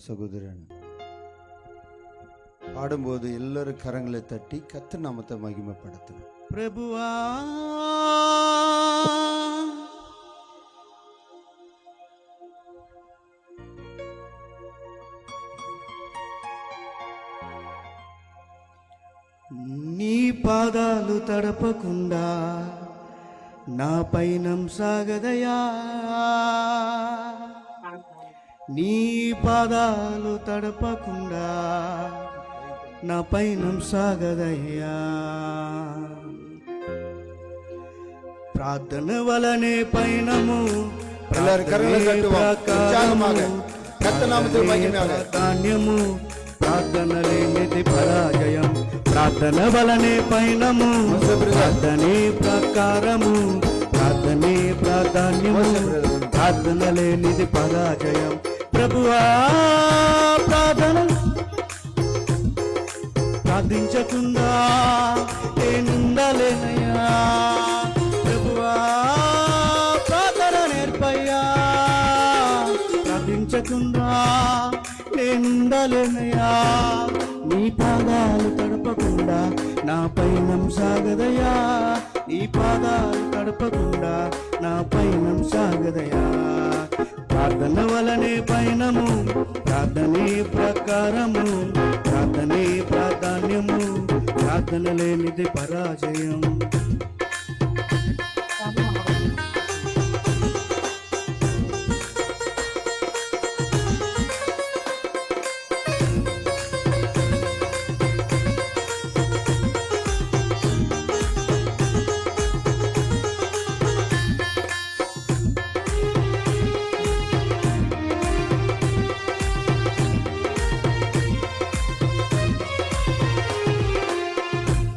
சகோதரன் பாடும்போது எல்லாரும் கரங்களை தட்டி கர்த்தர் நாமத்தை மகிமைப்படுத்தணும். ప్రభువా నీ పాదాలు తడపకుండా నా పైనం సాగదయా, నీ పాదాలు తడపకుండా నా పైనం సాగదయ్యా. ప్రార్థన వలనే పైనము ధాన్యము, ప్రార్థన లేనిది పరాజయం. ప్రార్థన వలనే పైనము, ప్రార్థనే ప్రకారము, ప్రార్థనే ప్రాధాన్యము, ప్రార్థన లేనిది పరాజయం. ప్రభువా ప్రార్థించకుండా నేనుండలేనయ్యా. ప్రభువా ప్రార్థన నేర్పయ్యా, ప్రార్థించకుండా నేనుండలేనయ్యా. నీ పాదాలు తడపకుండా నా పైనం సాగదయా, నీ పాదాలు తడపకుండా నా పైనం సాగదయా. ప్రార్థన వలనే పైనము, ప్రార్థనే ప్రకారము, ప్రార్థనే ప్రాధాన్యము, ప్రార్థన లేనిది పరాజయం.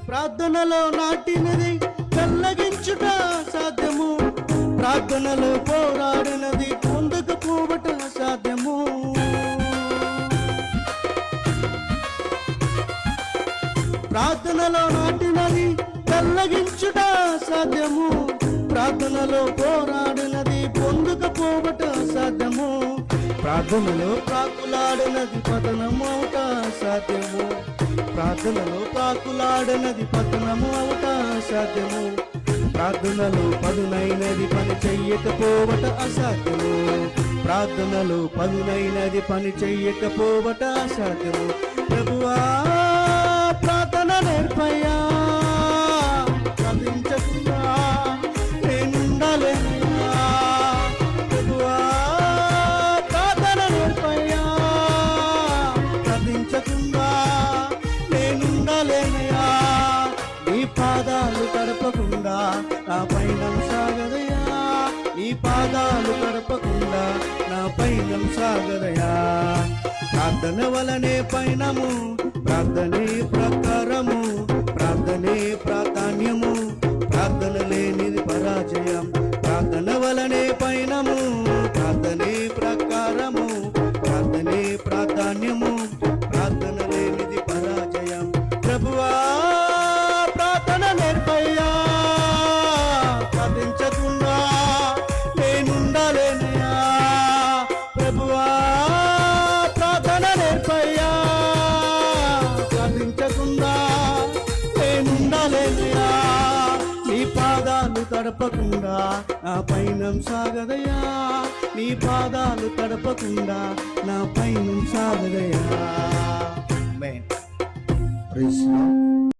ప్రార్థనలో నాటినది చల్లగించుట సాధ్యము, ప్రార్థనలో పోరాడినది పొందకపోవట సాధ్యము. ప్రార్థనలో నాటినది చల్లగించుట సాధ్యము, ప్రార్థనలో పోరాడినది పొందకపోవట సాధ్యము. ప్రార్థనలో ప్రాకులాడినది పతనము అవుట సాధ్యము, ప్రార్థనలో ప్రాకులాడినది పతనము అవుట సాధ్యము. ప్రార్థనలో పదునైనది పని చెయ్యకపోవట అసాధ్యము, ప్రార్థనలో పదునైనది పని చెయ్యకపోవట అసాధ్యము. ప్రభువా ప్రార్థన నేర్పయ్యా, ప్రార్థించకుండా నేనుండలేనయ్యా. ప్రభువా ప్రార్థన నేర్పయ్యా, ప్రార్థించకుండా నేనుండలేనయ్యా. నీ పాదాలు తడపకుండా నా పైనం సాగదయా, నీ పాదాలు తడపకుండా నా పైనం సాగదయా. ప్రార్థన వలనే పైనము, ప్రార్థనే ప్రకారము, ప్రార్థనే ప్రాధాన్యము, ప్రార్థన లేనిది పరాజయం. ప్రార్థన వలనే పైనము, ప్రార్థనే ప్రకారము, ప్రార్థనే ప్రాధాన్యము, ప్రార్థన లేనిది పరాజయం. ప్రభువా ప్రార్థన నేర్పయ్యా, ప్రార్థించకుండా నేనుండలేనయ్యా. ప్రభువా ప్రార్థన నేర్పయ్యా, ప్రార్థించకుండా నేనుండలేనయ్యా. నీ పాదాలు తడపకుండా నా పైనం సాగదయా, నీ పాదాలు తడపకుండా నా పైనం సాగదయా. Praise God.